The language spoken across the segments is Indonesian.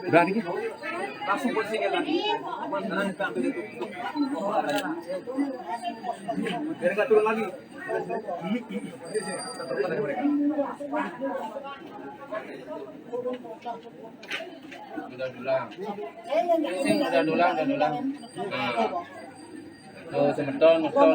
Udah nih. Langsung posisinya lagi. Mana kita ambil itu. Biar nggak turun lagi. Udah dulang. Udah dulang. Nah. Tuh, sebetul, Niko.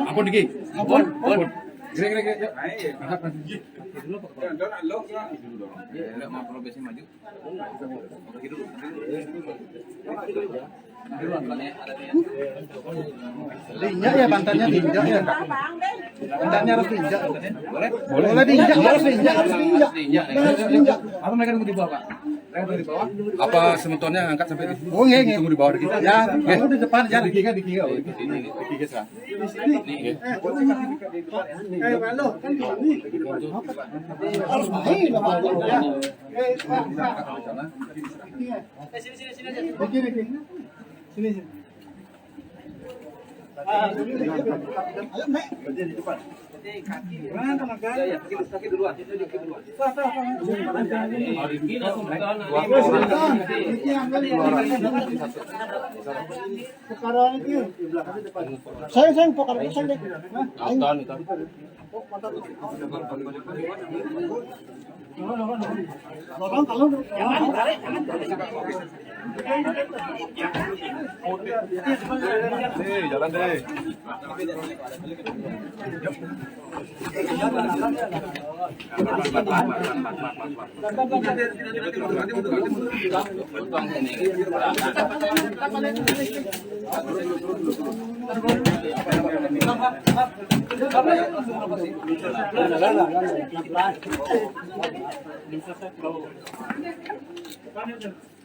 Ampun dikit. Ampun. Gerak. Mau progresi maju. Diinjak ya pantatnya diinjak ya. Pantatnya harus diinjak. Boleh diinjak, harus diinjak. Apa mereka tunggu di bawah, Pak? Mereka tunggu di bawah. Apa sementornya angkat sampai di sini? Oh, nggih. Tunggu di bawah dikit. Ya, kamu di depan aja. Di kiri. Di sini. Di kiri sah. Harus main Bapak. Sini. Kaki duluan. Sayang pokar saya deh. Jalan deh.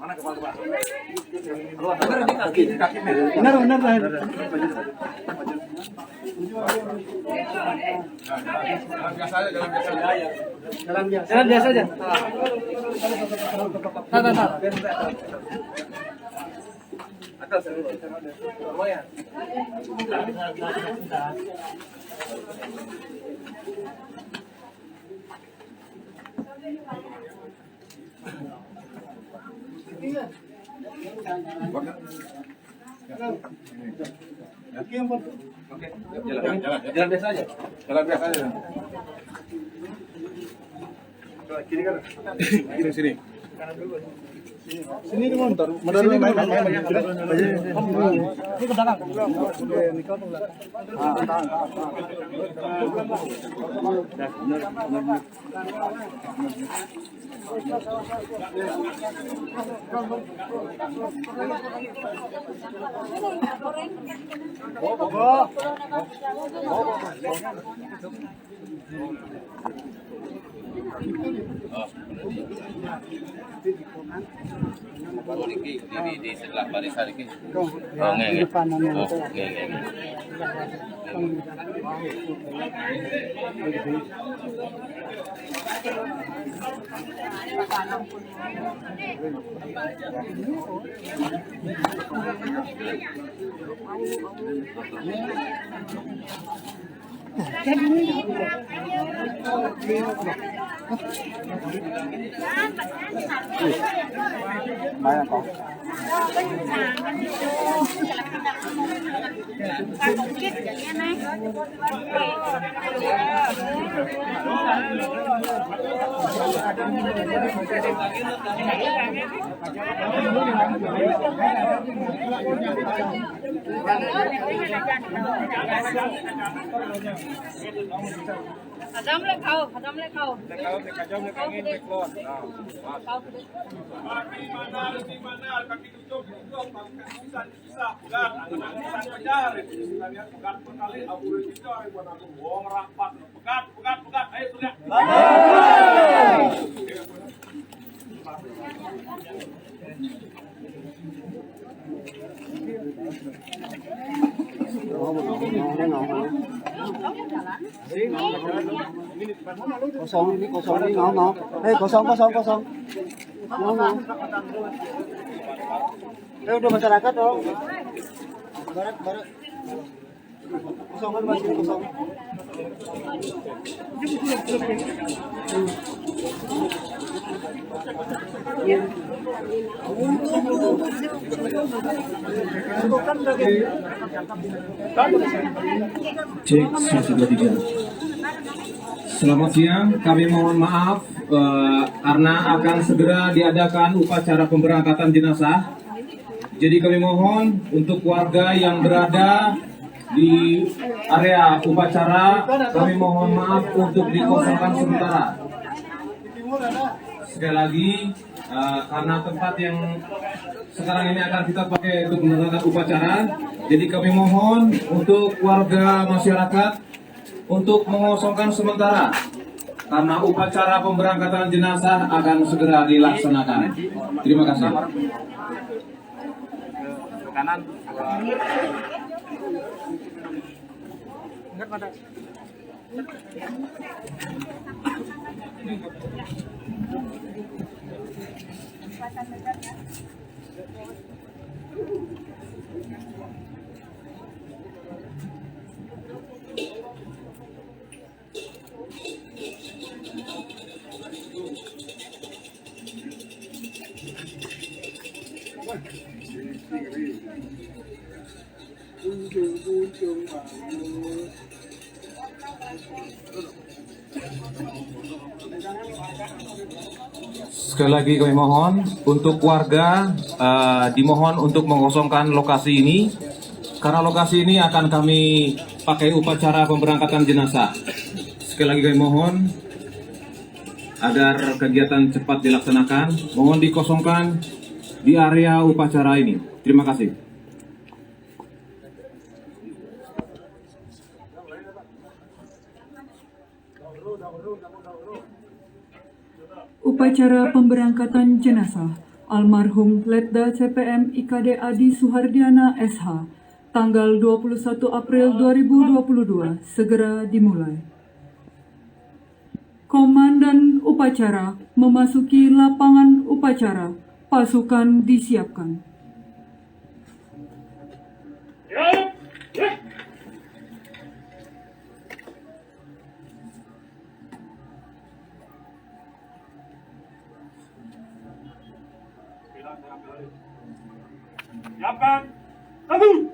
Mana kepala, Pak? Benar. Jalan biasa aja. Atas. Lumayan. Oke, jalan biasa aja. Kiri kan? Sini. Sini dulu motor. Motor ini main. Ini ke belakang. Di sebelah barisan ini. Oh, nggak. Mana kok? Kadam le kau, kadam le kau. Kau Kosong ini ngomong. Kosong. Ngomong. Udah masyarakat dong. Barat. Kosong kan masih kosong. Cek 123. Selamat siang, kami mohon maaf karena akan segera diadakan upacara pemberangkatan jenazah. Jadi kami mohon untuk warga yang berada di area upacara, kami mohon maaf untuk dikosongkan sementara. Sekali lagi, karena tempat yang sekarang ini akan kita pakai untuk menjalankan upacara, jadi kami mohon untuk warga masyarakat untuk mengosongkan sementara karena upacara pemberangkatan jenazah akan segera dilaksanakan. Terima kasih. Kanan. Sekali lagi kami mohon untuk warga dimohon untuk mengosongkan lokasi ini karena lokasi ini akan kami pakai upacara pemberangkatan jenazah. Sekali lagi kami mohon agar kegiatan cepat dilaksanakan, mohon dikosongkan di area upacara ini. Terima kasih. Upacara pemberangkatan jenazah almarhum Letda CPM IKD Adi Suhardiana SH tanggal 21 April 2022 segera dimulai. Komandan upacara memasuki lapangan upacara, pasukan disiapkan. Siapkan. Kabul.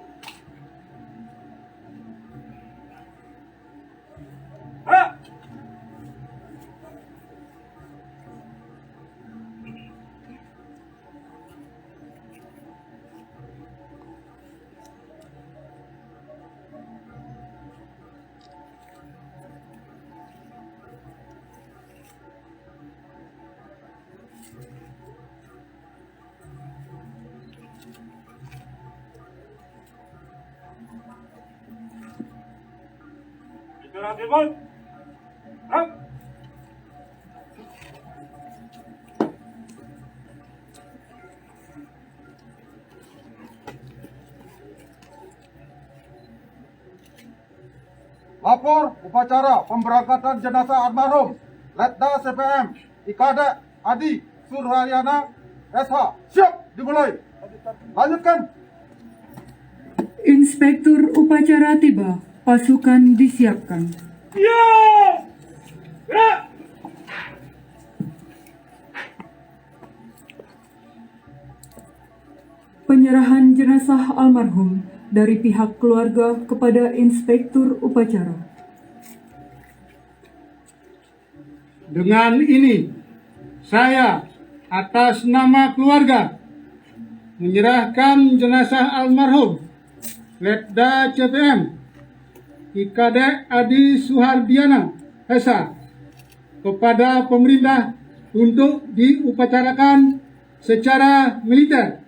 Lapor upacara pemberangkatan jenazah almarhum Letda CPM IKD Adi Suhardiana SH. Siap, dimulai. Lanjutkan. Inspektur upacara tiba, pasukan disiapkan. Penyerahan jenazah almarhum dari pihak keluarga kepada Inspektur upacara. Dengan ini, saya atas nama keluarga menyerahkan jenazah almarhum Letda CPM IKD Adi Suhardiana Esa kepada pemerintah untuk diupacarakan secara militer.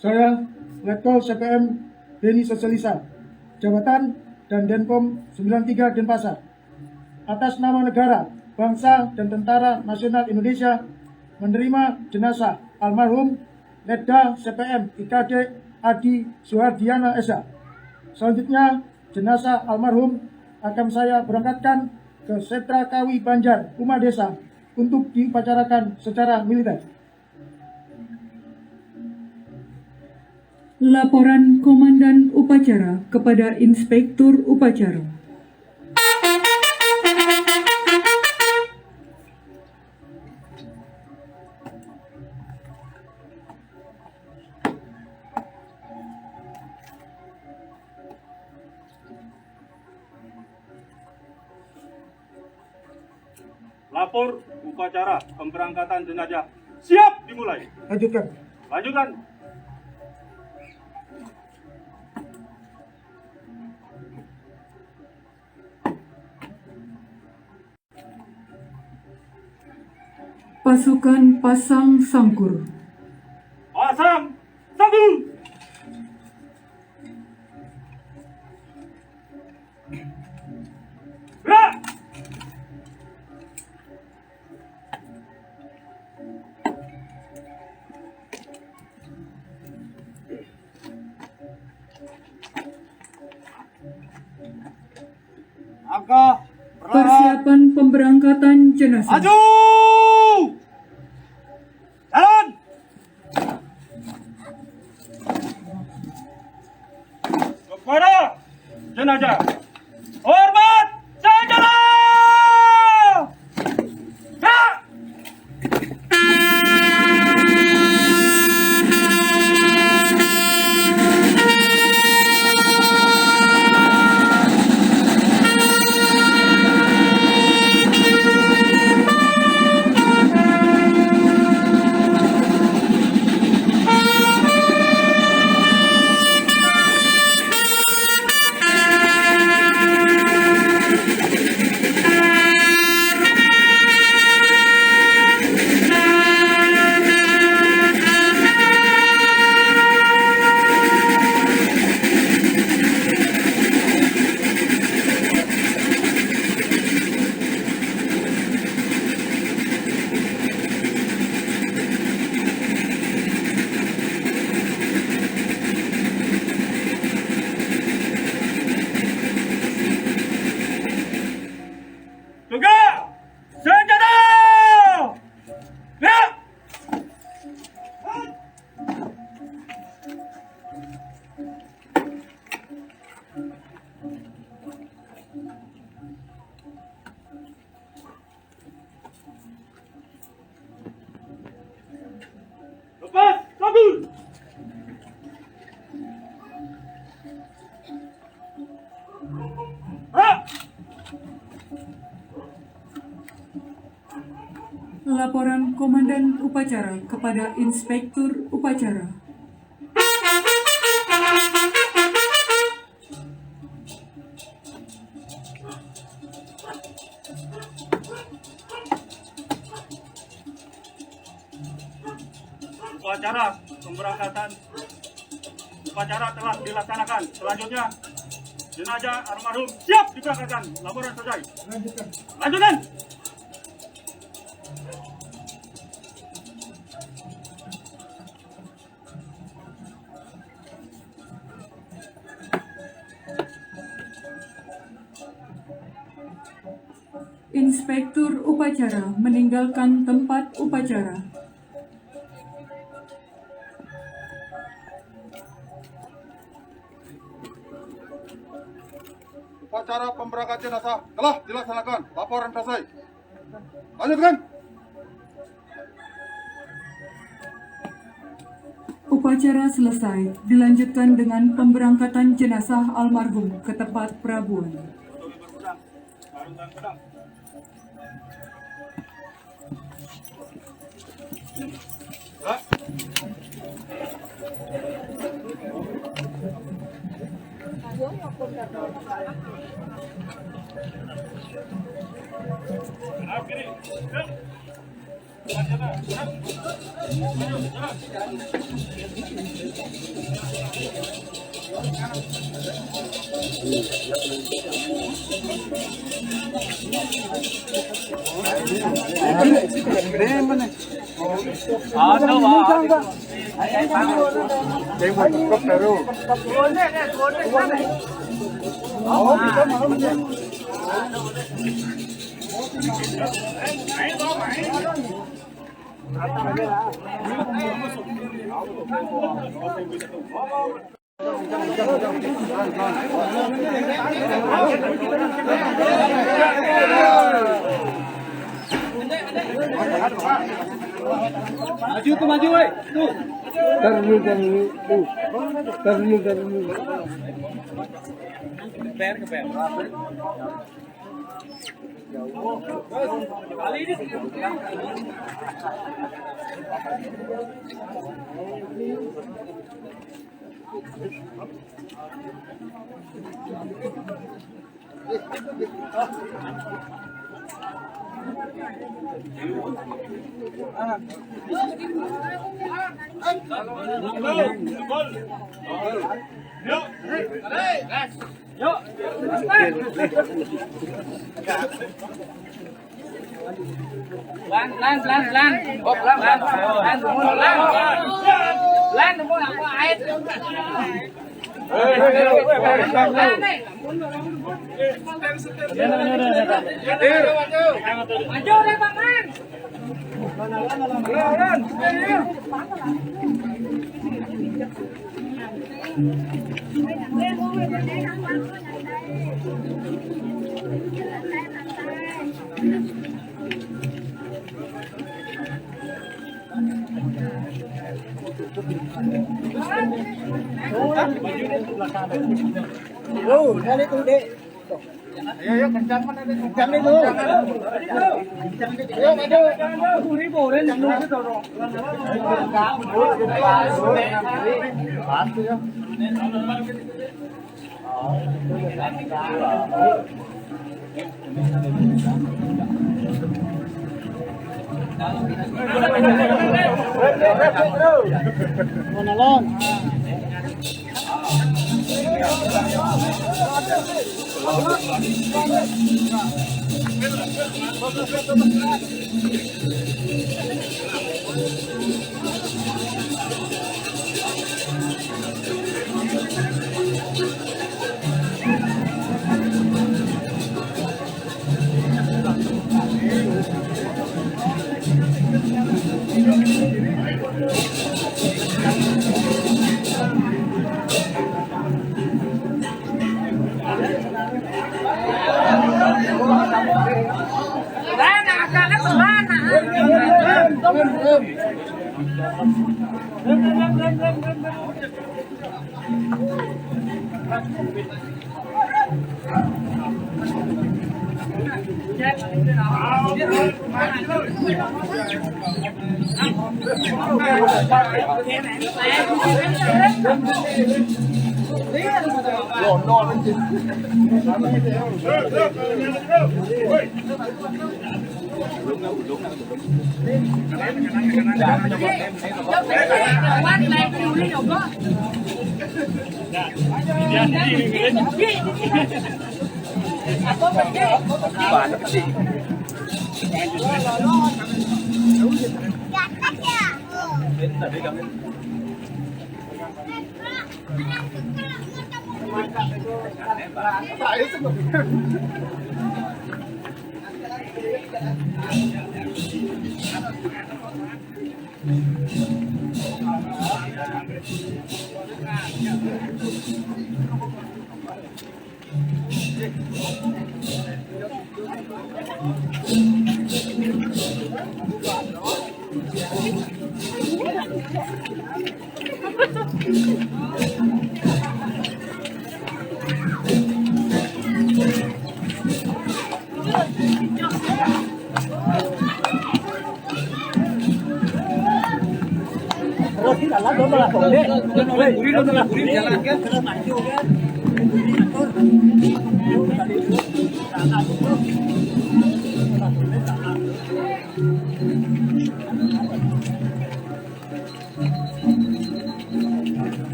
Saya, Letkol CPM Denny Seselisa, Jabatan dan Denpom 93 Denpasar, atas nama negara, bangsa, dan Tentara Nasional Indonesia, menerima jenazah almarhum Letda CPM IKD Adi Suhardiana Esa. Selanjutnya, jenazah almarhum akan saya berangkatkan ke Setra Kawi Banjar, Uma Desa, untuk diupacarakan secara militer. Laporan Komandan Upacara kepada Inspektur Upacara. Lapor upacara pemberangkatan jenazah siap dimulai. Lanjutkan. Lanjutkan. Pasukan Pasang Sangkur. Pasang sanggur. Gerak. Angka Persiapan pemberangkatan jenazah. maju. Jalan. Kepada jenazah. Hormat saudara. Gerak. Tegak! Senjata! Gerak! Lepas, kabur! Gerak! Laporan Komandan Upacara kepada Inspektur Upacara. Upacara telah dilaksanakan. Selanjutnya, jenazah almarhum siap diberangkatkan. Laporan selesai. Lanjutkan. Inspektur Upacara meninggalkan tempat upacara. Upacara pemberangkatan jenazah telah dilaksanakan. Laporan selesai. Lanjutkan. Upacara selesai, dilanjutkan dengan pemberangkatan jenazah almarhum ke tempat perabuan. Maju tuh, maju, woi. Tuh. Terlalu. Keper. Maju deh, Bang Man. Oh, dari itu dek. Ayo, kencang mana deh. Kencang dulu. Ayo, maju. Menolong.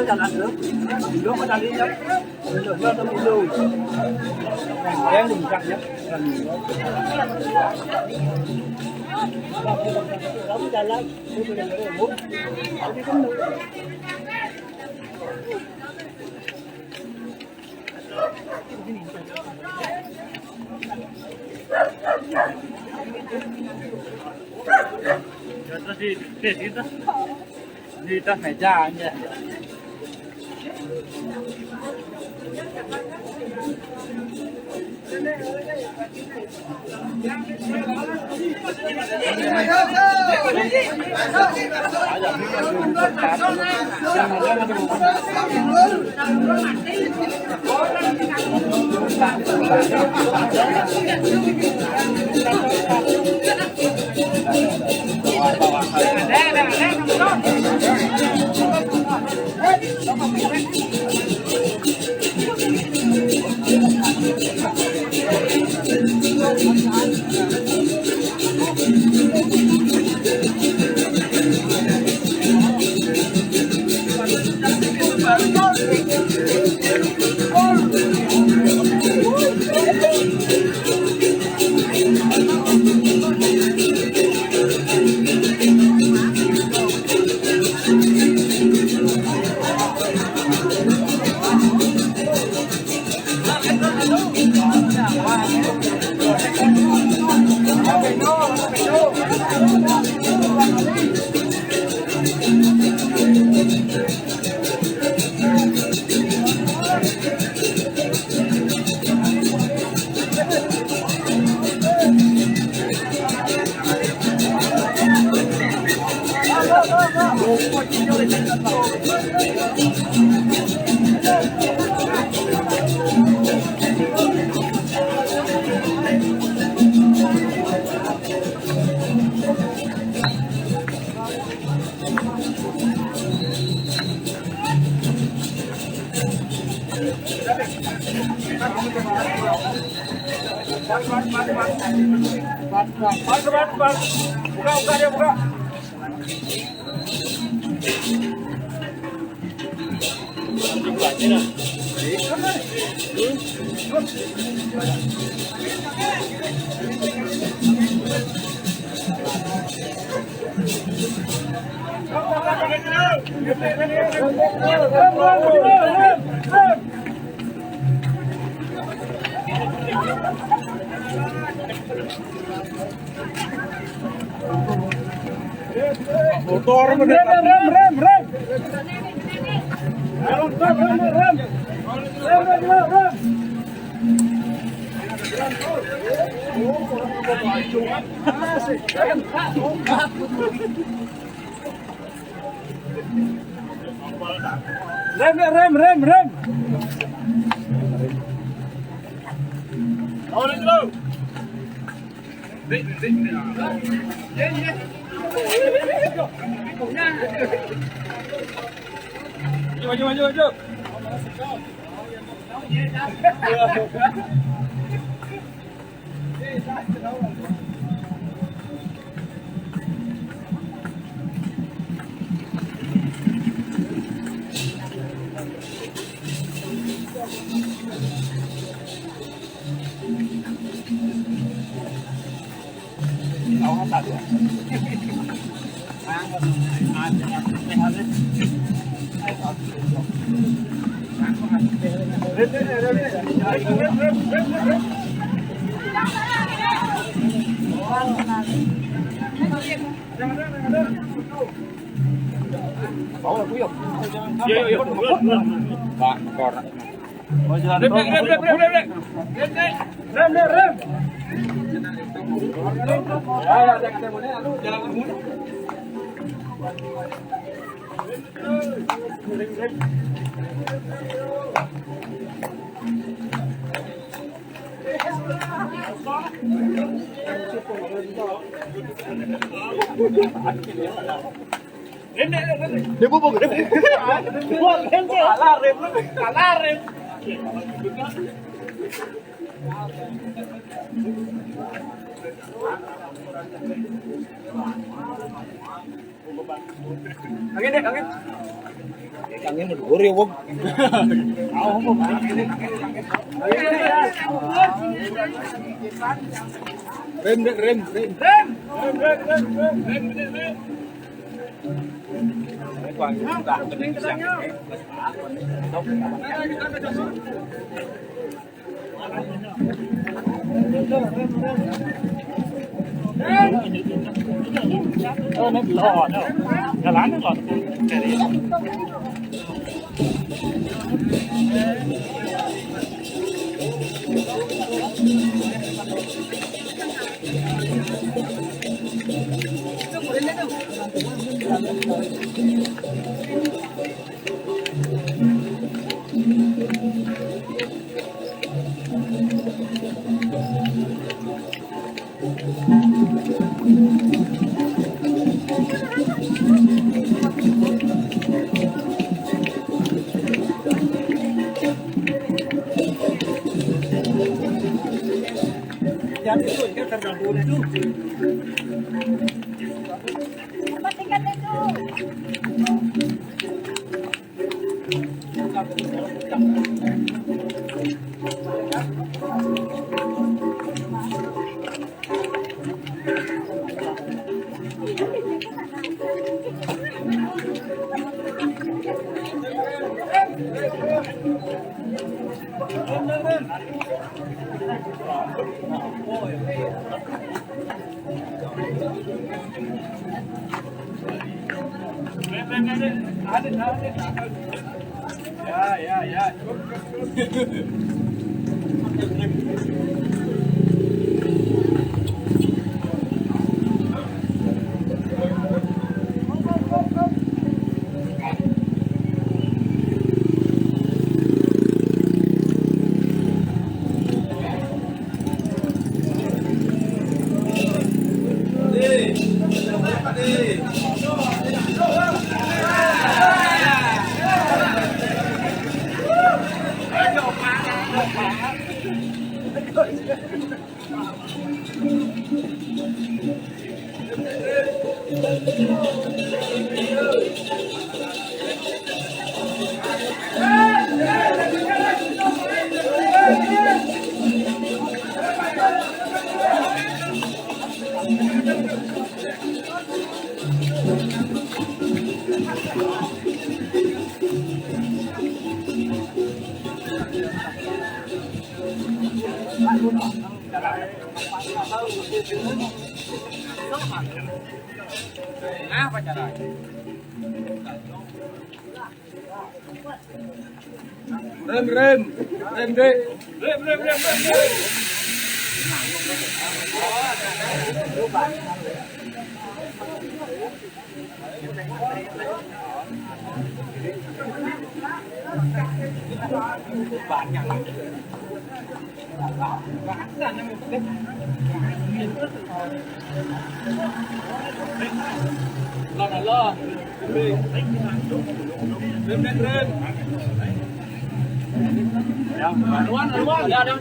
Jalan terus. Dulu kau tadi jam. Dulu dulu. Yang dibuka. Kamu jalan. Terus di tas meja aja. Buka dia buka. Motor rem. Rem. Awalin dulu. Maju. Rem. Kalah rem. Angin deh, angin. Angin dhuwur ya, Wong. Rem. Nó lò đó. Cái lá nó lò. Cái đi. Jangan itu, kan terganggu itu. Patikan itu. Ya. Apa caranya? Rem deh. Rem. Lo. Rem. Ya, haluan. Ya, ada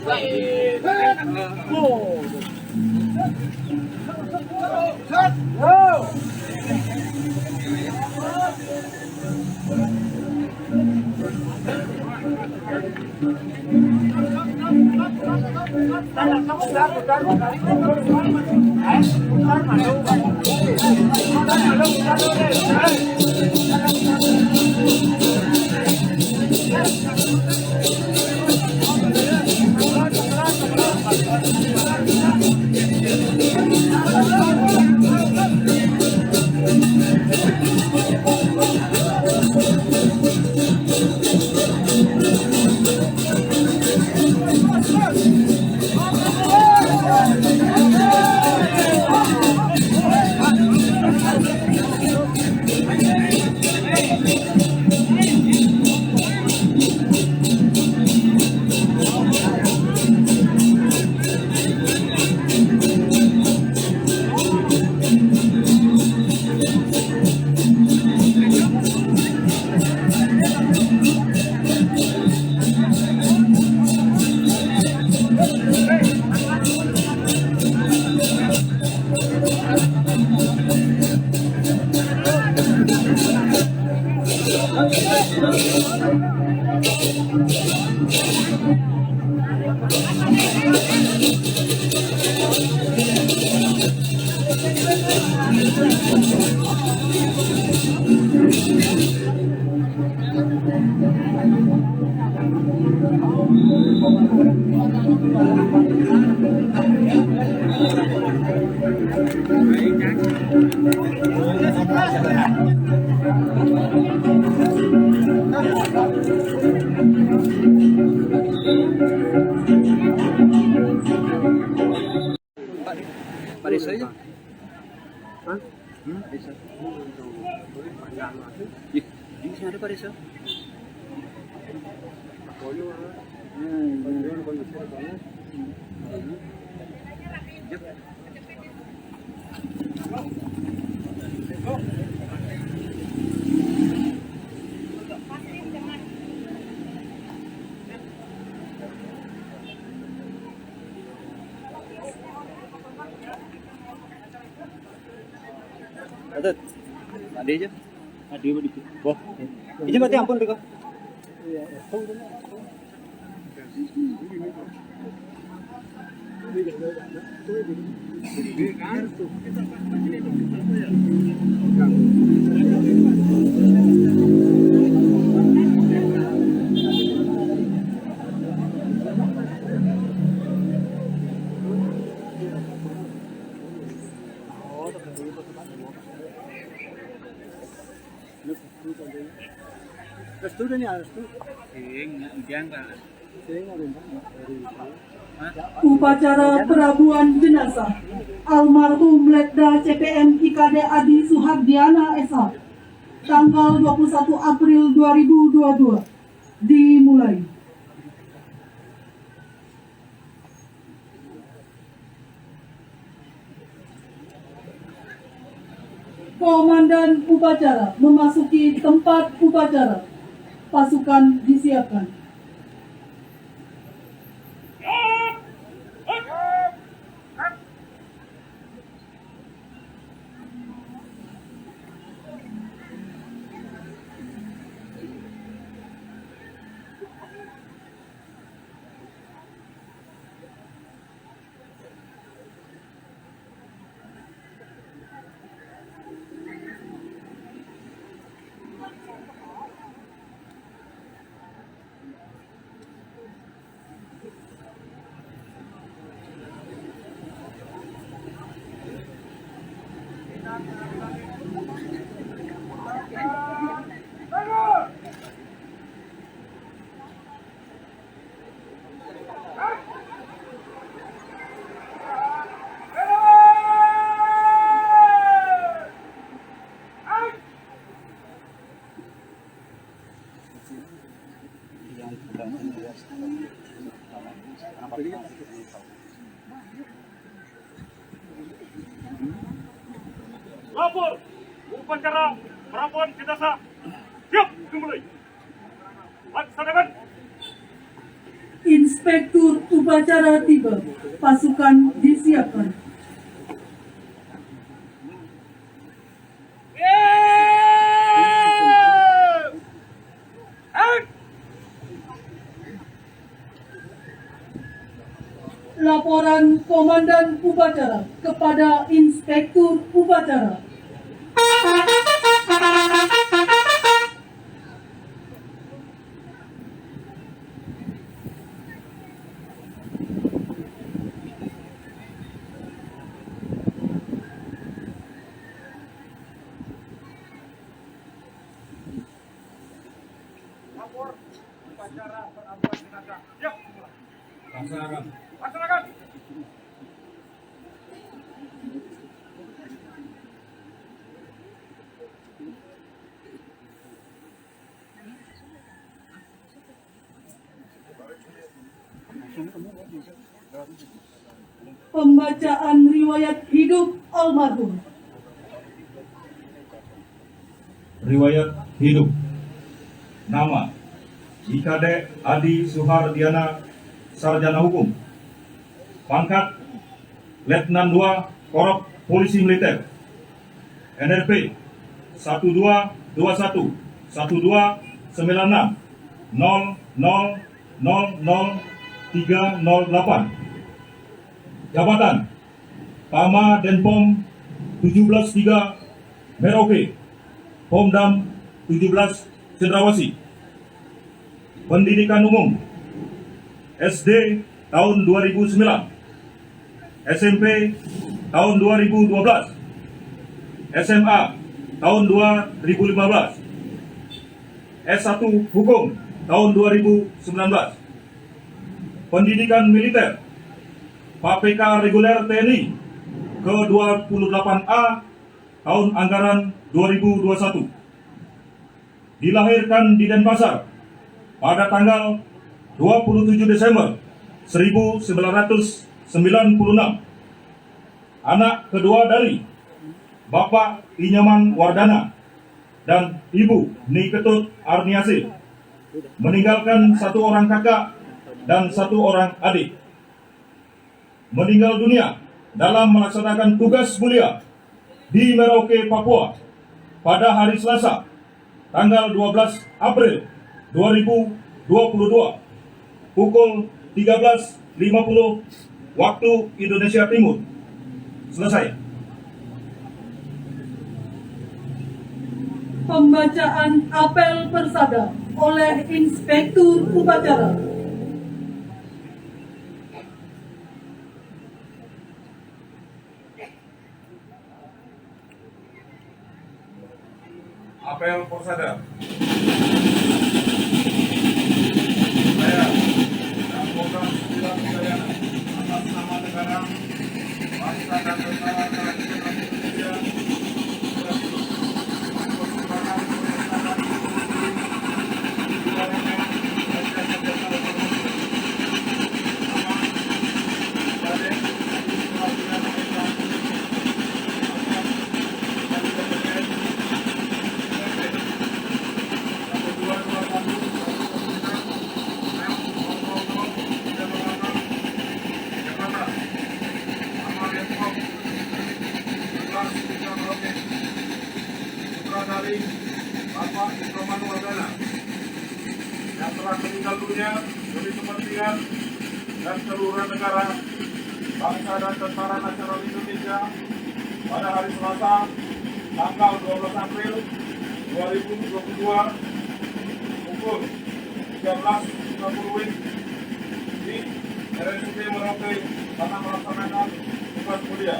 Pak Desa aja. Hah? Desa. Di sini ada Pak Desa. Ada aja. Ada begitu. Wah. Ini berarti ampun deh kok. Restu dah ni, restu. Upacara perabuan jenazah almarhum Letda CPM IKD Adi Suhardiana SH tanggal 21 April 2022 dimulai. Komandan upacara memasuki tempat upacara. Pasukan disiapkan. Lapor upacara perabuan jenazah siap dimulai. Laksanakan. Inspektur upacara tiba. Pasukan disiapkan. Laporan Komandan Upacara kepada Inspektur Upacara. Lapor upacara perabuan jenazah siap dimulai. Laksanakan. Laksanakan. Pembacaan riwayat hidup almarhum. Riwayat hidup. Nama IKD Adi Suhardiana, Sarjana Hukum. Pangkat Letnan 2 Korps Polisi Militer. NRP 1221 1296 0 0000308. Jabatan Pama Denpom 173 Merauke, Pomdam 17 Cendrawasih. Pendidikan umum SD tahun 2009, SMP tahun 2012, SMA tahun 2015, S1 Hukum tahun 2019. Pendidikan militer PPK reguler TNI ke-28A tahun anggaran 2021. Dilahirkan di Denpasar pada tanggal 27 Desember 1996. Anak kedua dari Bapak Inyaman Wardana dan Ibu Niketut Arniasi, meninggalkan 1 orang kakak dan 1 orang adik. Meninggal dunia dalam melaksanakan tugas mulia di Merauke, Papua pada hari Selasa, tanggal 12 April 2022, pukul 13.50 waktu Indonesia Timur. Selesai. Pembacaan apel persada oleh Inspektur Upacara. Apel persada. Saya dan program 9 atas nama negara, bangsa dan tentara Nasional Indonesia dari Bapak Inyaman Wardana yang telah meninggal dunia demi kepentingan dan seluruh negara, bangsa dan tentara nasional Indonesia pada hari Selasa tanggal 12 April 2022 pukul 13.30 WIB di RSUD Merauke karena melaksanakan tugas mulia.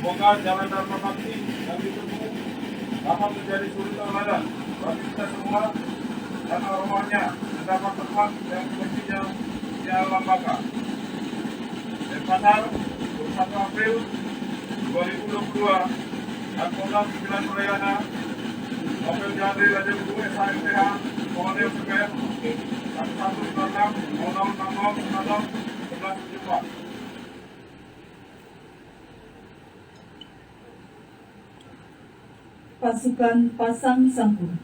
Semoga jalan dan bakti yang ditempuh dapat menjadi suri tauladan bagi kita semua dan arwahnya mendapat tempat yang semestinya di alam baka. Denpasar, 21 April 2022, dan Kodam 9 Suryana, Nobel Jadri Raja Guru SHMPH, Kolonel PPM, 1196, 0060, 1174. Pasukan Pasang Sangkur.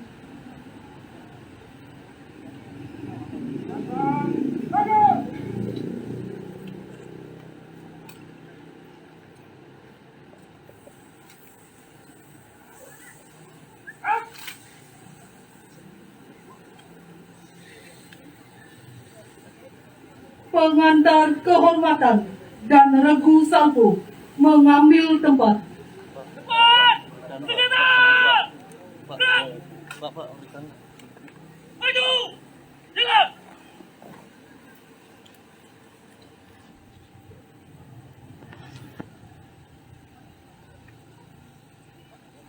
Pengantar kehormatan dan regu salvo mengambil tempat. Maju! Jalan!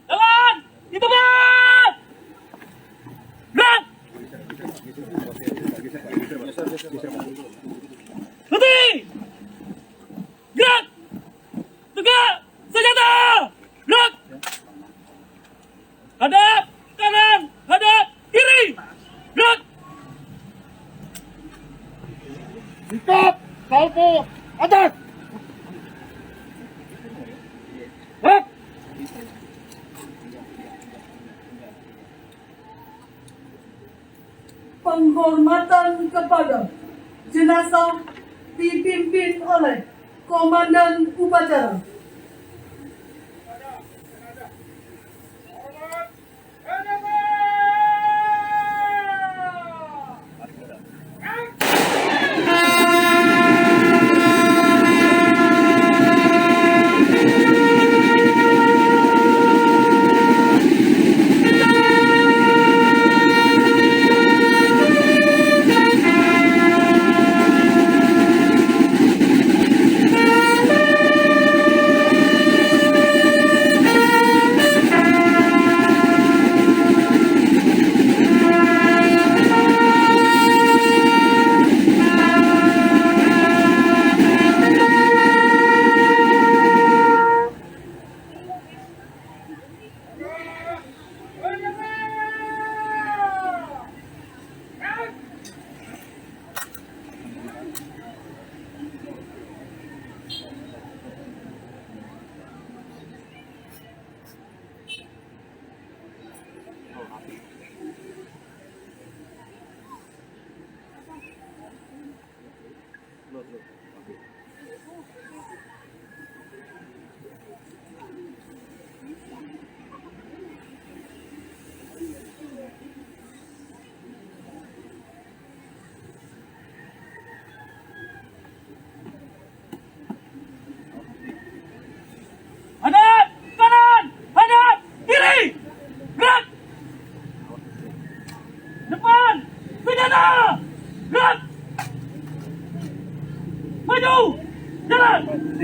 Jalan! Di tempat! Gerak! Berhenti! Gerak! Tegak! Senjata! Gerak! Hadap! Kanan! Hadap! Kiri! Gerak! Sikap, salvo, atas! Gerak! Penghormatan kepada jenazah dipimpin oleh Komandan Upacara. Hadap kanan, hadap kiri, gerak. Depan, senjata, gerak. Maju, jalan. Jalan,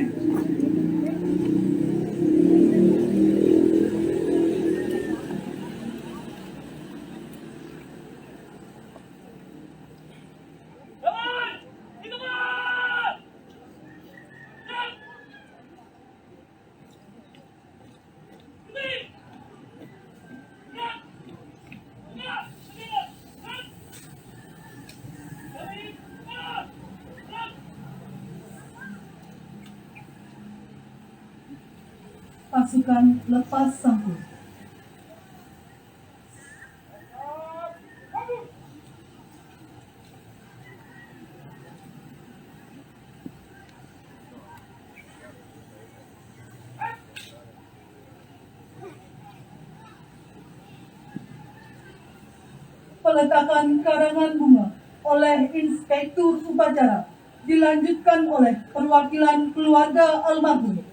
di depan. Gerak. Pasukan lepas sangkut. Peletakan karangan bunga oleh Inspektur Upacara dilanjutkan oleh perwakilan keluarga almarhum.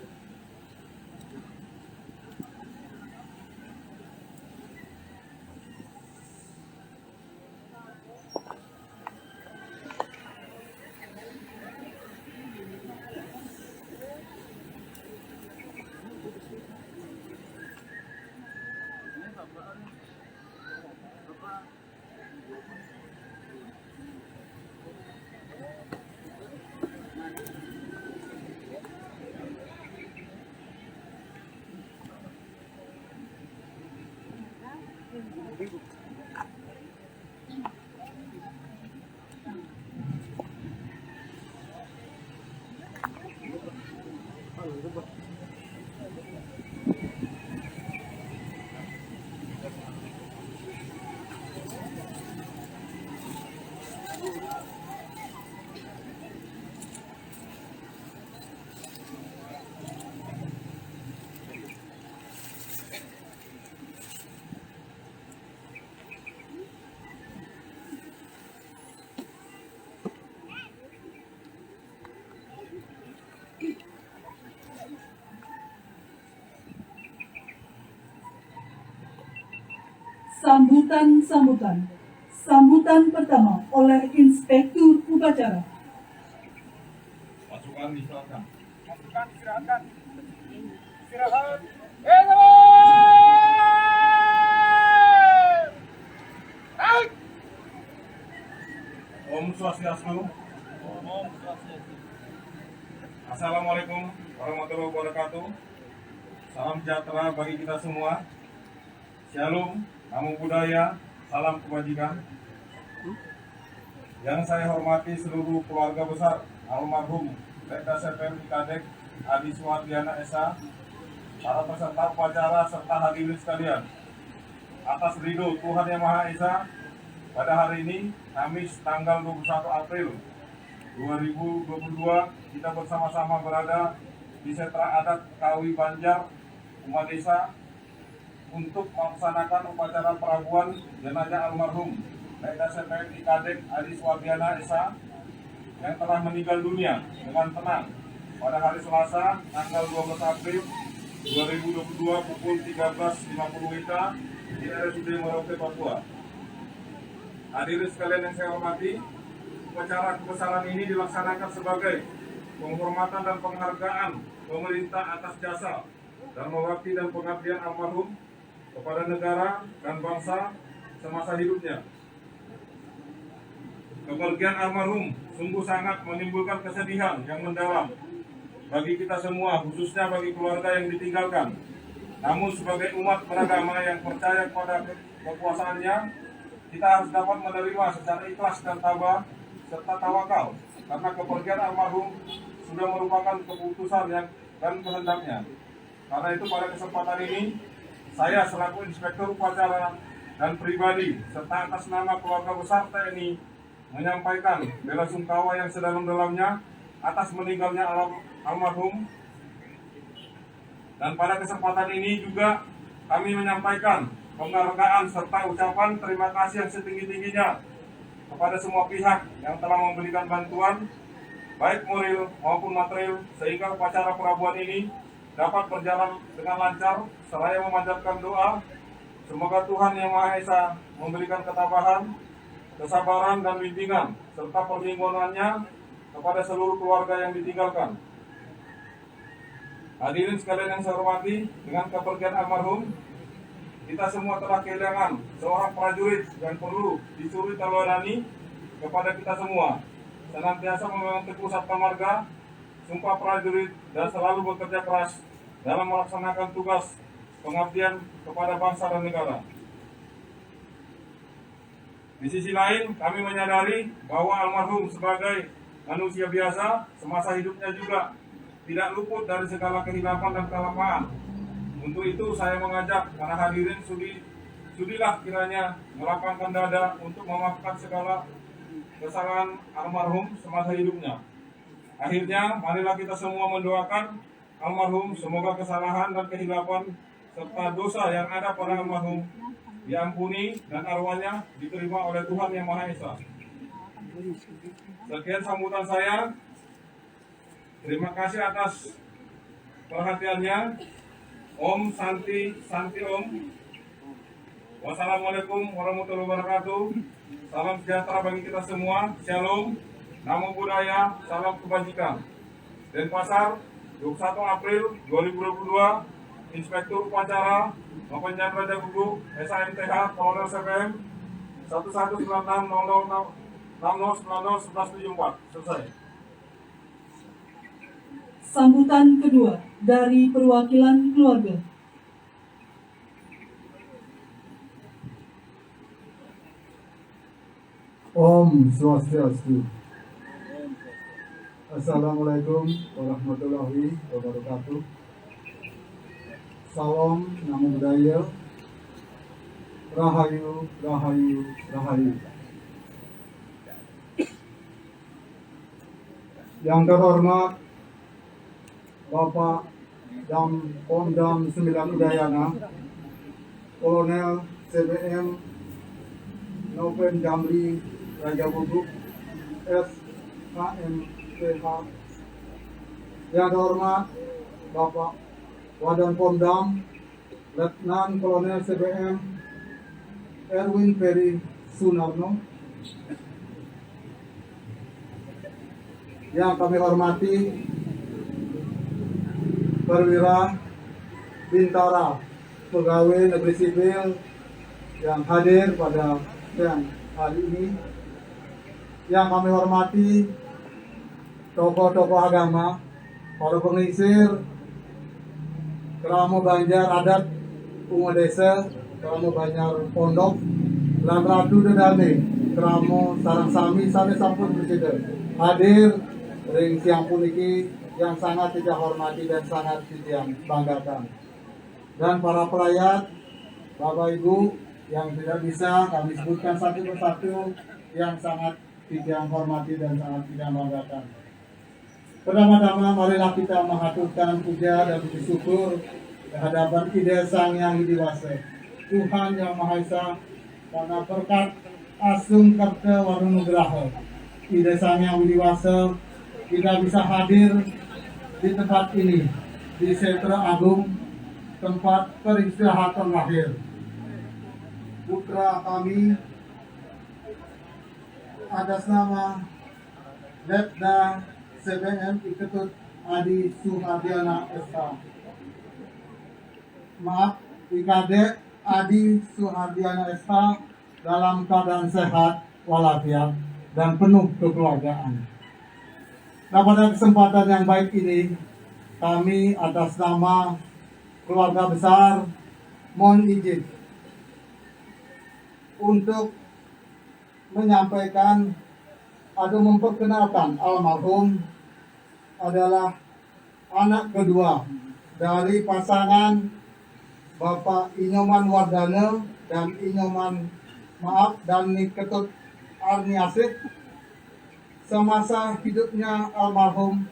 Sambutan pertama oleh Inspektur Upacara. Pasukan diserahkan. Pasukan istirahatkan. Istirahat. Om Swastiastu. Assalamualaikum warahmatullahi wabarakatuh. Salam sejahtera bagi kita semua. Shalom, namo buddhaya, salam kebajikan. Yang saya hormati seluruh keluarga besar almarhum Lekda CPM Kadek Adi Suwardiana Esa, para peserta upacara serta hadirin sekalian. Atas ridho Tuhan Yang Maha Esa, pada hari ini, Kamis tanggal 21 April 2022, kita bersama-sama berada di Setra Adat Kawi Banjar, Umat Desa, untuk melaksanakan upacara perabuan jenazah almarhum Lekda CPM Kadek Adi Suwardiana Esa yang telah meninggal dunia dengan tenang pada hari Selasa tanggal 12 April 2022 pukul 13.50 WIB di RSUD Merauke, Papua. Hadirin sekalian yang saya hormati, upacara kebesaran ini dilaksanakan sebagai penghormatan dan penghargaan pemerintah atas jasa dan mewakili dan pengabdian almarhum kepada negara dan bangsa semasa hidupnya. Kepergian almarhum sungguh sangat menimbulkan kesedihan yang mendalam bagi kita semua, khususnya bagi keluarga yang ditinggalkan. Namun sebagai umat beragama yang percaya kepada kekuasaannya, kita harus dapat menerima secara ikhlas dan tabah serta tawakal, karena kepergian almarhum sudah merupakan keputusan dan kehendaknya. Karena itu pada kesempatan ini, saya selaku Inspektur Upacara dan pribadi serta atas nama keluarga besar TNI menyampaikan bela sungkawa yang sedalam-dalamnya atas meninggalnya almarhum. Dan pada kesempatan ini juga kami menyampaikan penghargaan serta ucapan terima kasih yang setinggi-tingginya kepada semua pihak yang telah memberikan bantuan baik moral maupun material sehingga upacara perabuan ini dapat berjalan dengan lancar. Seraya memanjatkan doa semoga Tuhan Yang Maha Esa memberikan ketabahan, kesabaran dan bimbingan serta perlindungannya kepada seluruh keluarga yang ditinggalkan. Hadirin sekalian yang saya hormati, dengan kepergian almarhum, kita semua telah kehilangan seorang prajurit yang perlu dicuri teladani kepada kita semua. Senantiasa memegang teguh sabta marga, sumpah prajurit, dan selalu bekerja keras dalam melaksanakan tugas pengabdian kepada bangsa dan negara. Di sisi lain, kami menyadari bahwa almarhum sebagai manusia biasa semasa hidupnya juga tidak luput dari segala kehilapan dan kelemahan. Untuk itu saya mengajak para hadirin sudilah kiranya melapangkan dada untuk memaafkan segala kesalahan almarhum semasa hidupnya. Akhirnya, marilah kita semua mendoakan almarhum semoga kesalahan dan kehilapan serta dosa yang ada pada almarhum diampuni dan arwahnya diterima oleh Tuhan Yang Maha Esa. Sekian sambutan saya. Terima kasih atas perhatiannya. Om Santi Santi Om. Wassalamualaikum warahmatullahi wabarakatuh. Salam sejahtera bagi kita semua. Shalom. Namo Buddhaya. Salam kebajikan. Denpasar, 21 April 2022. Inspektur Upacara Nopen Chandra Jagugu, SAMTH, Kolonel CPM 11960060901174. Selesai. Sambutan kedua dari perwakilan keluarga. Om Swastiastu. Assalamualaikum warahmatullahi wabarakatuh. Salam Namo Buddhaya. Rahayu, Rahayu, Rahayu. Yang terhormat Bapak Pondam 9 Udayana, Kolonel CBM Nopen Jamri Raja Bubuk SKMPH. Yang terhormat Bapak Wadan Pondam Letnan Kolonel CBM Erwin Ferry Sunarno. Yang kami hormati perwira Bintara pegawai negeri sipil yang hadir pada siang hari ini. Yang kami hormati tokoh-tokoh agama, para pengisir Keramo Banjar Adat Ungu Desa, Keramo Banjar Pondok, Lan Ratu Dedane, Keramo Sarang Sami sampai sampun presiden hadir ring siang puniki yang sangat kita hormati dan sangat kita banggakan. Dan para pelayat, Bapak Ibu yang tidak bisa kami sebutkan satu persatu yang sangat kita hormati dan sangat kita banggakan. Pertama-tama marilah kita mengaturkan puja dan puji syukur di hadapan Ida Sang Yang Widiwasa, Tuhan Yang Maha Esa, karena berkat asung kerta warunugraha Ida Sang Yang Widiwasa kita bisa hadir di tempat ini, di Sentra Agung, tempat peristirahatan lahir putra kami atas nama Letda CBM Iketut Adi Suhardiana SK. Maaf, IKD Adi Suhardiana SK dalam keadaan sehat walafiat dan penuh kekeluargaan. Nah, pada kesempatan yang baik ini, kami atas nama keluarga besar mohon izin untuk menyampaikan atau memperkenalkan almarhum adalah anak kedua dari pasangan Bapak Inyoman Wardana dan Niketut Arniasit semasa hidupnya almarhum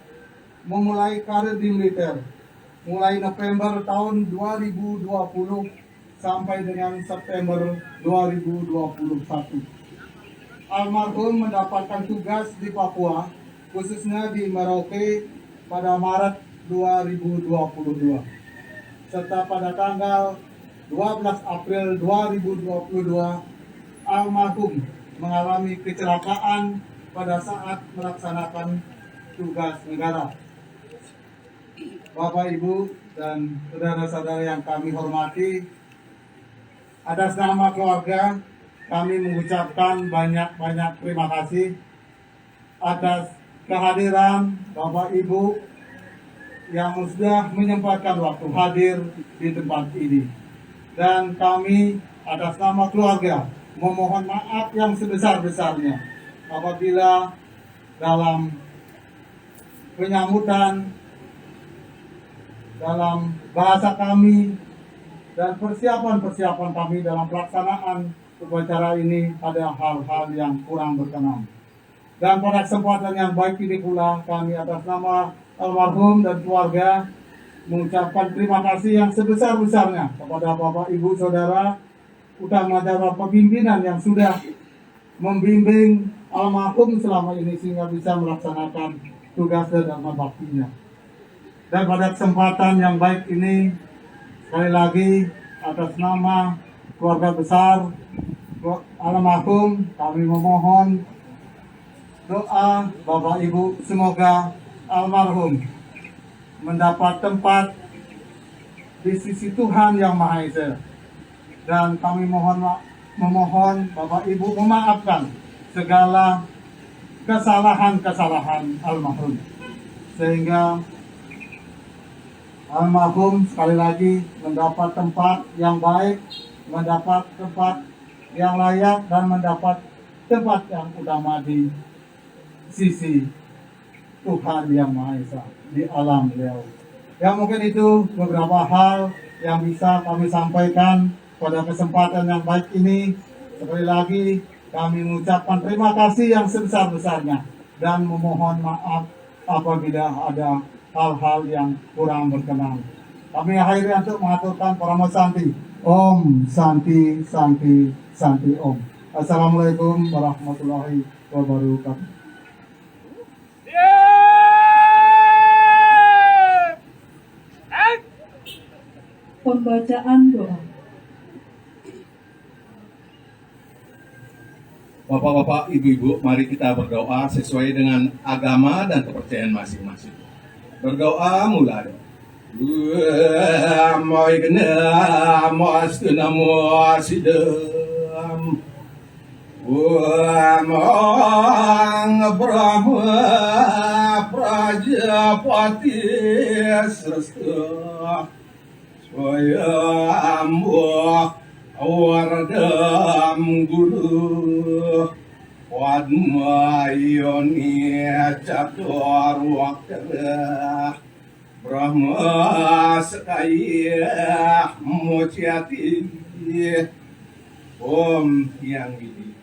memulai karir di militer mulai November tahun 2020 sampai dengan September 2021. Almarhum mendapatkan tugas di Papua, khususnya di Merauke pada Maret 2022. Serta pada tanggal 12 April 2022, almarhum mengalami kecelakaan pada saat melaksanakan tugas negara. Bapak, Ibu, dan saudara-saudara yang kami hormati, atas nama keluarga, kami mengucapkan banyak-banyak terima kasih atas kehadiran Bapak Ibu yang sudah menyempatkan waktu hadir di tempat ini. Dan kami atas nama keluarga memohon maaf yang sebesar-besarnya apabila dalam penyambutan, dalam bahasa kami, dan persiapan-persiapan kami dalam pelaksanaan upacara ini ada hal-hal yang kurang berkenan. Dan pada kesempatan yang baik ini pula, kami atas nama almarhum dan keluarga mengucapkan terima kasih yang sebesar-besarnya kepada Bapak, Ibu, Saudara, utama-utama pemimpinan yang sudah membimbing almarhum selama ini sehingga bisa melaksanakan tugas dan amanah baktinya. Dan pada kesempatan yang baik ini, sekali lagi atas nama keluarga besar almarhum, kami memohon doa Bapak Ibu, semoga almarhum mendapat tempat di sisi Tuhan Yang Maha Esa. Dan kami memohon Bapak Ibu memaafkan segala kesalahan-kesalahan almarhum, sehingga almarhum sekali lagi mendapat tempat yang baik, mendapat tempat yang layak, dan mendapat tempat yang utama di sisi Tuhan Yang Maha Esa di alam beliau. Ya, mungkin itu beberapa hal yang bisa kami sampaikan pada kesempatan yang baik ini. Sekali lagi kami mengucapkan terima kasih yang sebesar-besarnya dan memohon maaf apabila ada hal-hal yang kurang berkenan. Kami akhiri untuk mengaturkan Paramo Santi. Om Santi Santi Santi Om. Assalamualaikum warahmatullahi wabarakatuh. Pembacaan doa. Bapak-bapak, ibu-ibu, mari kita berdoa sesuai dengan agama dan kepercayaan masing-masing. Berdoa mulai. Prajapati Srasta Swayambha Wardam Guru Padmayoni Catur Wakara Brahma Sakaya Mochiati Om Yang Widi,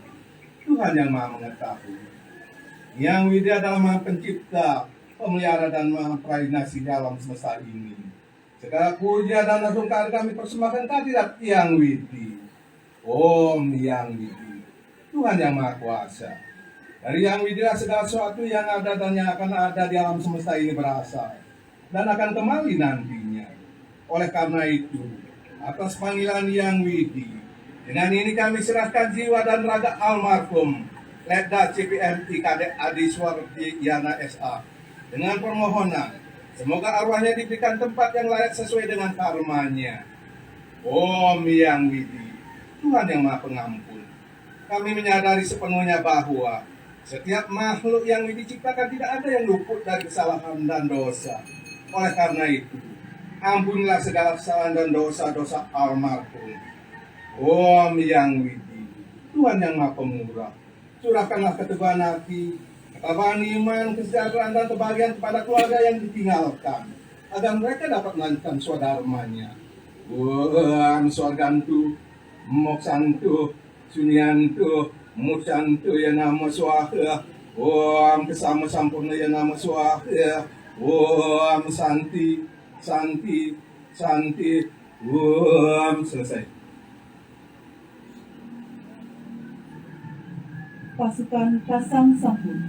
Tuhan yang Maha Mengetahui. Yang Widi adalah Maha Pencipta, Pemelihara dan Maha Prainasi di alam semesta ini. Segala puja dan sungkawa kami persembahkan kehadirat Yang Widi. Om Yang Widi, Tuhan yang Maha Kuasa. Dari Yang Widi segala sesuatu yang ada dan yang akan ada di alam semesta ini berasal dan akan kembali nantinya. Oleh karena itu, atas panggilan Yang Widi, dengan ini kami serahkan jiwa dan raga almarhum Letda CPMI Kadek Adi Suwardi Yana SA dengan permohonan semoga arwahnya diberikan tempat yang layak sesuai dengan karmanya. Om Yang Widi, Tuhan yang Maha Pengampun. Kami menyadari sepenuhnya bahwa setiap makhluk yang diciptakan tidak ada yang luput dari kesalahan dan dosa. Oleh karena itu, ampunilah segala kesalahan dan dosa-dosa almarhum. Om Yang Widi, Tuhan yang Maha Pemurah, curahkanlah keteguhan hati, ketabahan iman, kesejahteraan dan kebahagiaan kepada keluarga yang ditinggalkan, agar mereka dapat melanjutkan swadharmanya. Om Swargantu, Moksantu, Sunyantu, Muksantu ya namo swaha, Om kesama sampurna ya nama suah ya. Om santi, santi, santi. Om selesai. Pasukan pasang sampul.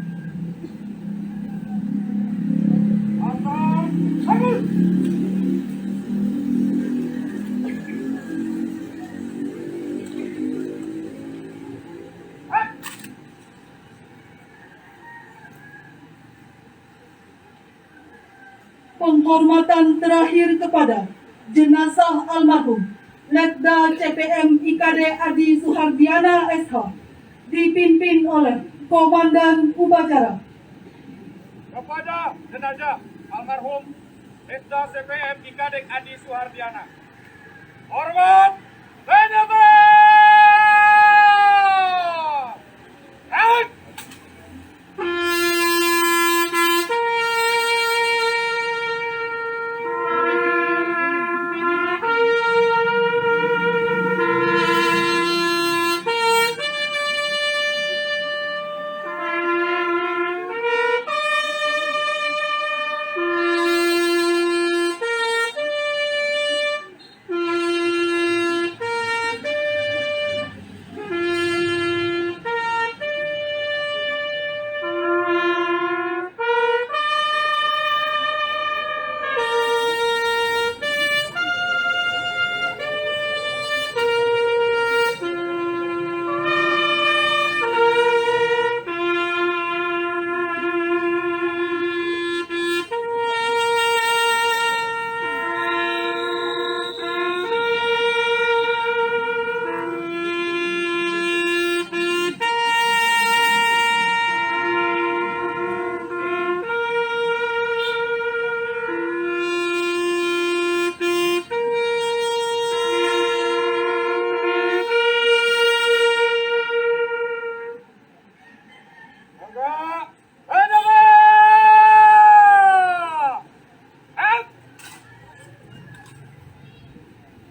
Penghormatan terakhir kepada jenazah almarhum Letda CPM IKD Adi Suhardiana SH dipimpin oleh Komandan Upacara. Kepada jenazah almarhum Letda CPM IKD Adi Suhardiana. Hormat penyembah. Out.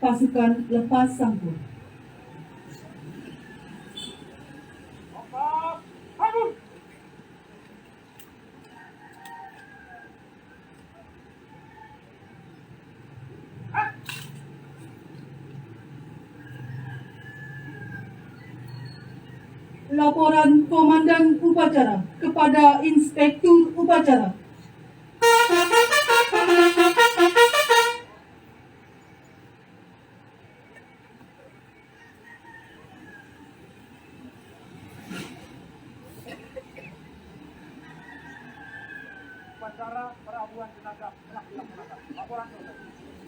Pasukan lepas sampul. Laporan Komandan Upacara kepada Inspektur Upacara.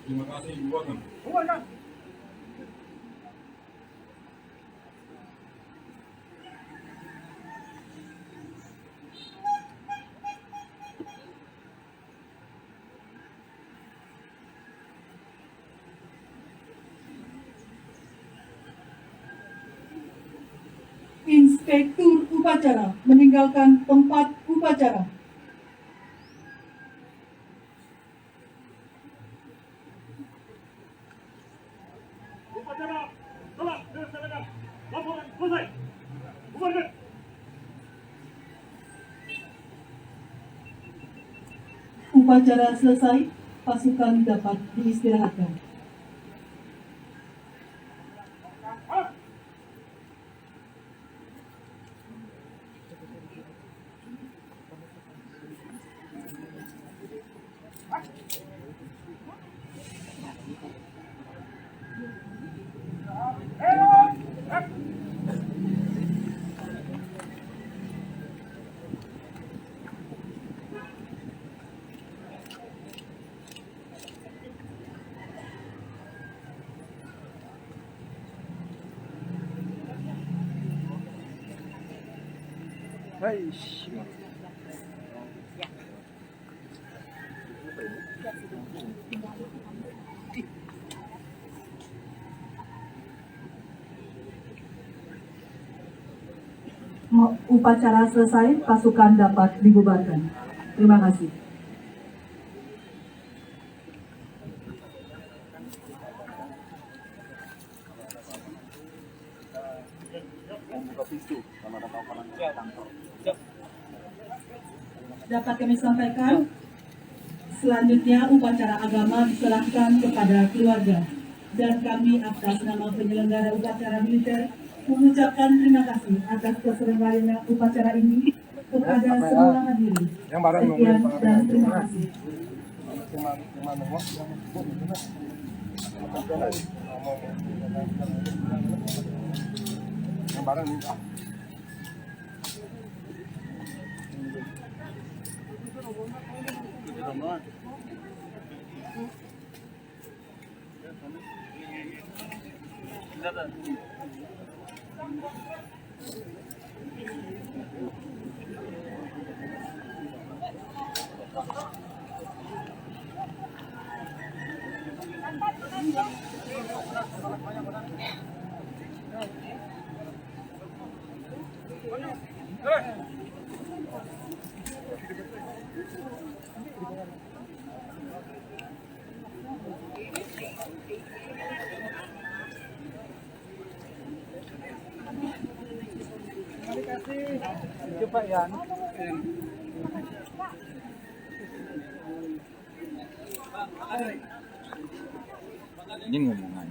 Terima kasih, buatkan. Inspektur Upacara meninggalkan tempat upacara. Upacara telah dilaksanakan. Laporan selesai. Bubarkan. Upacara selesai, pasukan dapat diistirahatkan. Upacara selesai, pasukan dapat dibubarkan. Terima kasih. dapat kami sampaikan. Selanjutnya upacara agama diserahkan kepada keluarga. Dan kami atas nama penyelenggara upacara militer mengucapkan terima kasih atas terselenggaranya upacara ini kepada semua hadirin. Sekian dan terima kasih. Coba ya. Ini ngomongan.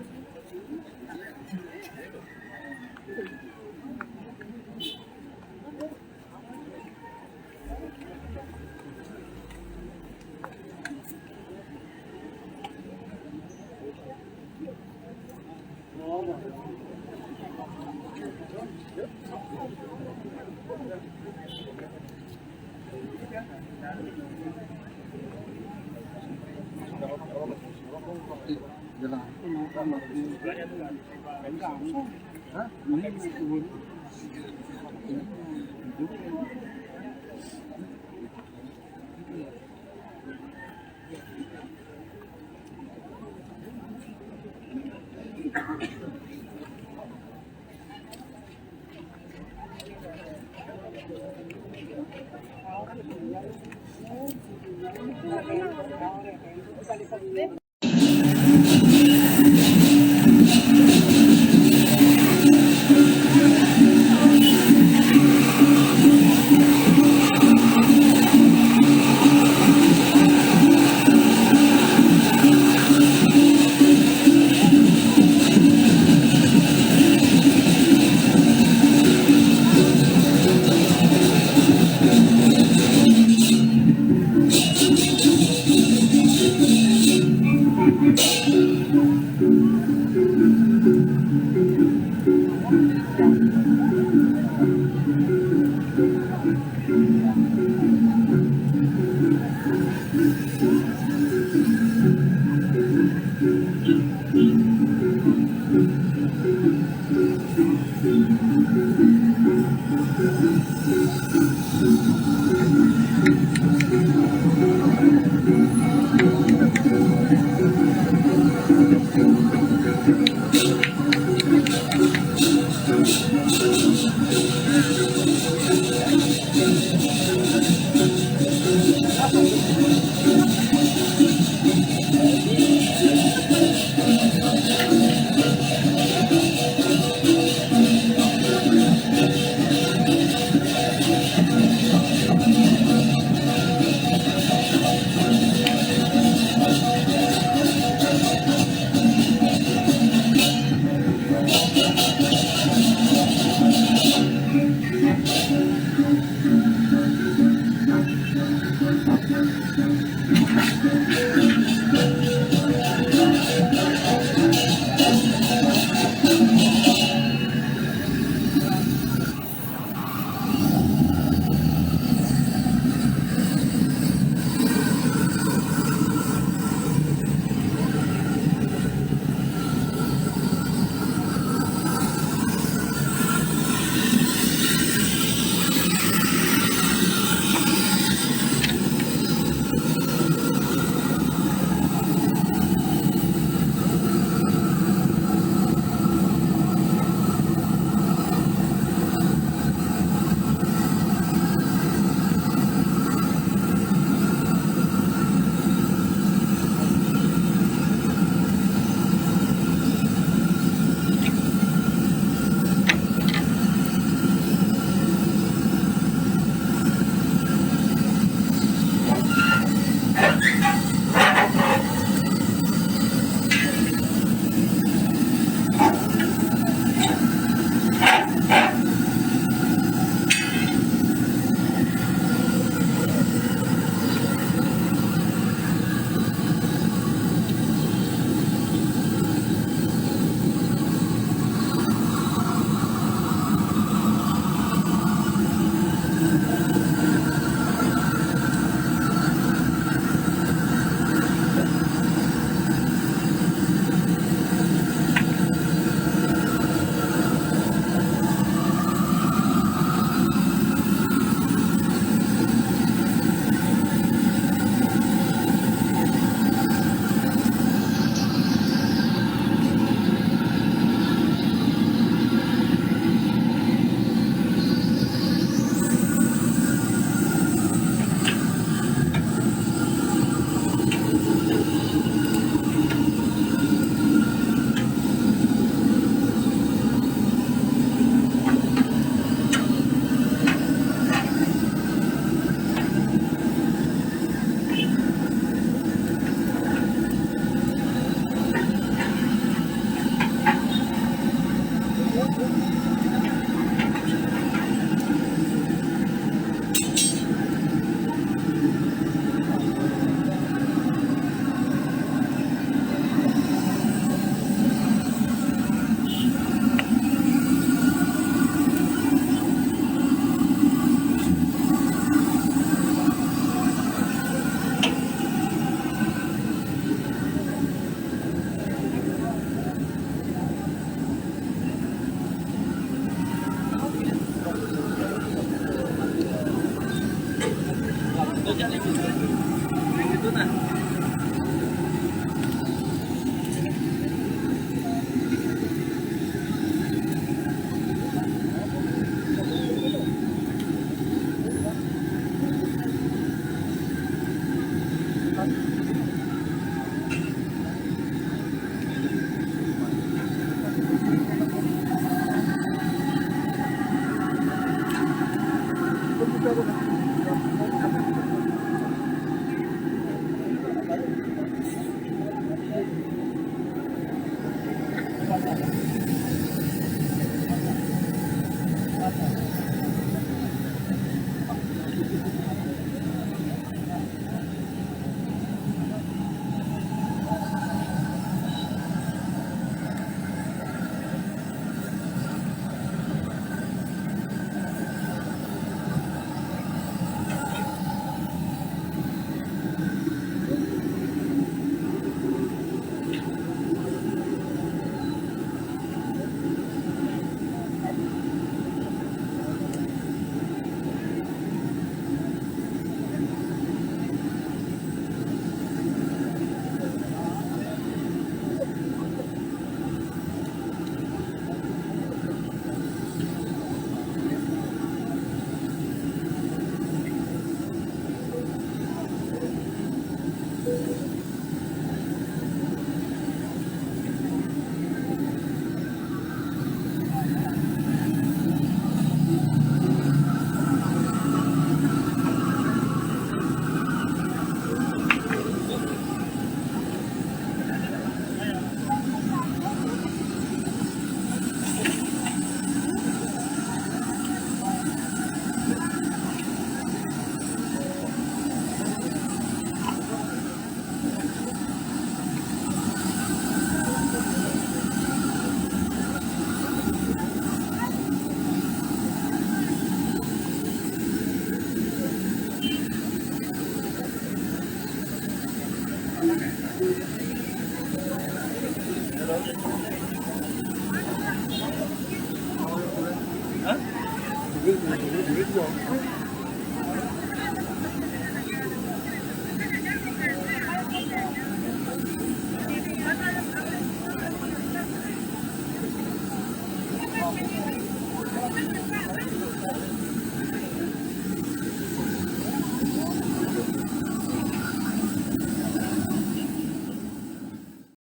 Hah?